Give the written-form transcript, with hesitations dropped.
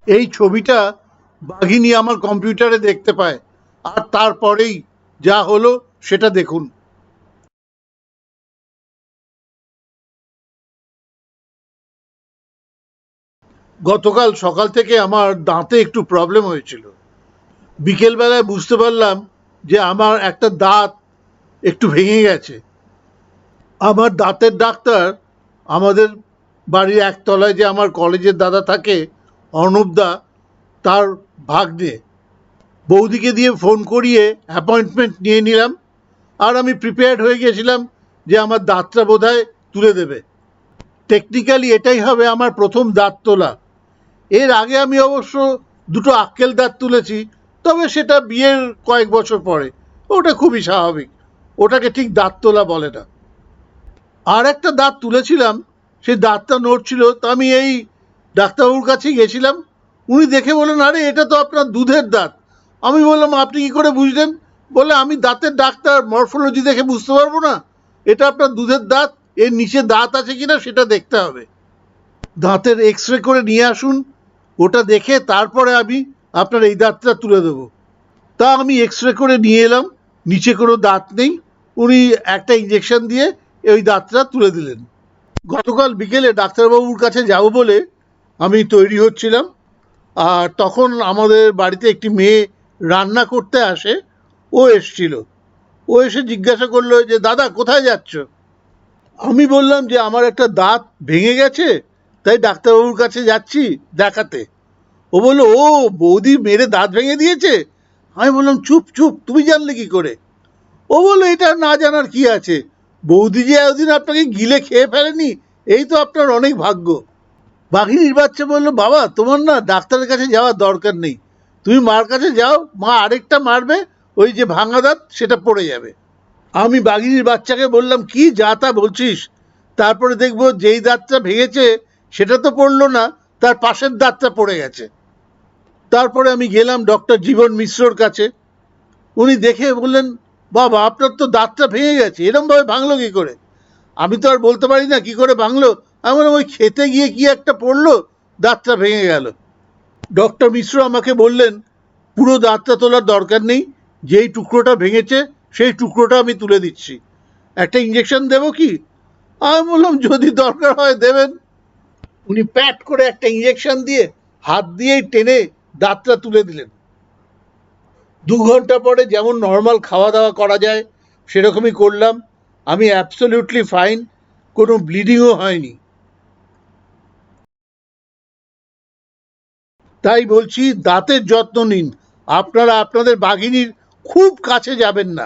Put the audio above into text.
এই ছবিটা বাঘিনী আমার কম্পিউটারে দেখতে পায়, আর তারপরেই যা হলো সেটা দেখুন। গতকাল সকাল থেকে আমার দাঁতে একটু প্রবলেম হয়েছিল। বিকেলবেলায় বুঝতে পারলাম যে আমার একটা দাঁত একটু ভেঙে গেছে। আমার দাঁতের ডাক্তার আমাদের বাড়ির একতলায় যে আমার কলেজের দাদা থাকে, অর্ণবদা, তার ভাগ্নে। বৌদিকে দিয়ে ফোন করিয়ে অ্যাপয়েন্টমেন্ট নিয়ে নিলাম, আর আমি প্রিপেয়ার্ড হয়ে গেছিলাম যে আমার দাঁতটা বোধহয় তুলে দেবে। টেকনিক্যালি এটাই হবে আমার প্রথম দাঁত তোলা। এর আগে আমি অবশ্য দুটো আক্কেল দাঁত তুলেছি, তবে সেটা বিয়ের কয়েক বছর পরে। ওটা খুবই স্বাভাবিক, ওটাকে ঠিক দাঁত তোলা বলে না। আর একটা দাঁত তুলেছিলাম, সেই দাঁতটা নড়ছিল, তা আমি এই ডাক্তারবাবুর কাছেই গেছিলাম। উনি দেখে বললেন, আরে এটা তো আপনার দুধের দাঁত। আমি বললাম, আপনি কি করে বুঝলেন? বলে, আমি দাঁতের ডাক্তার, মরফোলজি দেখে বুঝতে পারবো না এটা আপনার দুধের দাঁত? এর নিচে দাঁত আছে কিনা সেটা দেখতে হবে। দাঁতের এক্স রে করে নিয়ে আসুন, ওটা দেখে তারপরে আমি আপনার এই দাঁতটা তুলে দেবো। তা আমি এক্স রে করে নিয়ে এলাম, নিচে কোনো দাঁত নেই। উনি একটা ইঞ্জেকশন দিয়ে ওই দাঁতটা তুলে দিলেন। গতকাল বিকেলে ডাক্তারবাবুর কাছে যাব বলে আমি তৈরি হচ্ছিলাম, আর তখন আমাদের বাড়িতে একটি মেয়ে রান্না করতে আসে। ও এসছিল। ও এসে জিজ্ঞাসা করলো যে, দাদা কোথায় যাচ্ছ? আমি বললাম যে আমার একটা দাঁত ভেঙে গেছে, তাই ডাক্তারবাবুর কাছে যাচ্ছি দেখাতে। ও বললো, ও, বৌদি মেরে দাঁত ভেঙে দিয়েছে? আমি বললাম, চুপ চুপ, তুমি জানলে কি করে? ও বললো, এটা না জানার কি আছে, বৌদি যে এতদিন আপনাকে গিলে খেয়ে ফেলেনি, এই তো আপনার অনেক ভাগ্য। বাঘিনীর বাচ্চা বললো, বাবা তোমার না ডাক্তারের কাছে যাওয়ার দরকার নেই, তুমি মার কাছে যাও, মা আরেকটা মারবে, ওই যে ভাঙা দাঁত সেটা পড়ে যাবে। আমি বাঘিনীর বাচ্চাকে বললাম, কি যা তা বলছিস? তারপরে দেখবো যেই দাঁতটা ভেঙেছে সেটা তো পড়লো না, তার পাশের দাঁতটা পড়ে গেছে। তারপরে আমি গেলাম ডক্টর জীবন মিশ্রর কাছে। উনি দেখে বললেন, বাবা আপনার তো দাঁতটা ভেঙে গেছে, এরম ভাবে ভাঙলো কি করে? আমি তো আর বলতে পারি না কি করে ভাঙলো। আমার ওই খেতে গিয়ে কি একটা পড়লো, দাঁতটা ভেঙে গেল। ডক্টর মিশ্র আমাকে বললেন, পুরো দাঁতটা তোলার দরকার নেই, যেই টুকরোটা ভেঙেছে সেই টুকরোটা আমি তুলে দিচ্ছি। একটা ইঞ্জেকশন দেবো কি? আমি বললাম, যদি দরকার হয় দেবেন। উনি প্যাট করে একটা ইঞ্জেকশন দিয়ে হাত দিয়েই টেনে দাঁতটা তুলে দিলেন। 2 ঘন্টা পরে যেমন নর্মাল খাওয়া দাওয়া করা যায় সেরকমই করলাম। আমি অ্যাবসলিউটলি ফাইন, কোনো ব্লিডিংও হয়নি। তাই বলছি, দাঁতের যত্ন নিন। আপনারা আপনাদের বাঘিনীর খুব কাছে যাবেন না।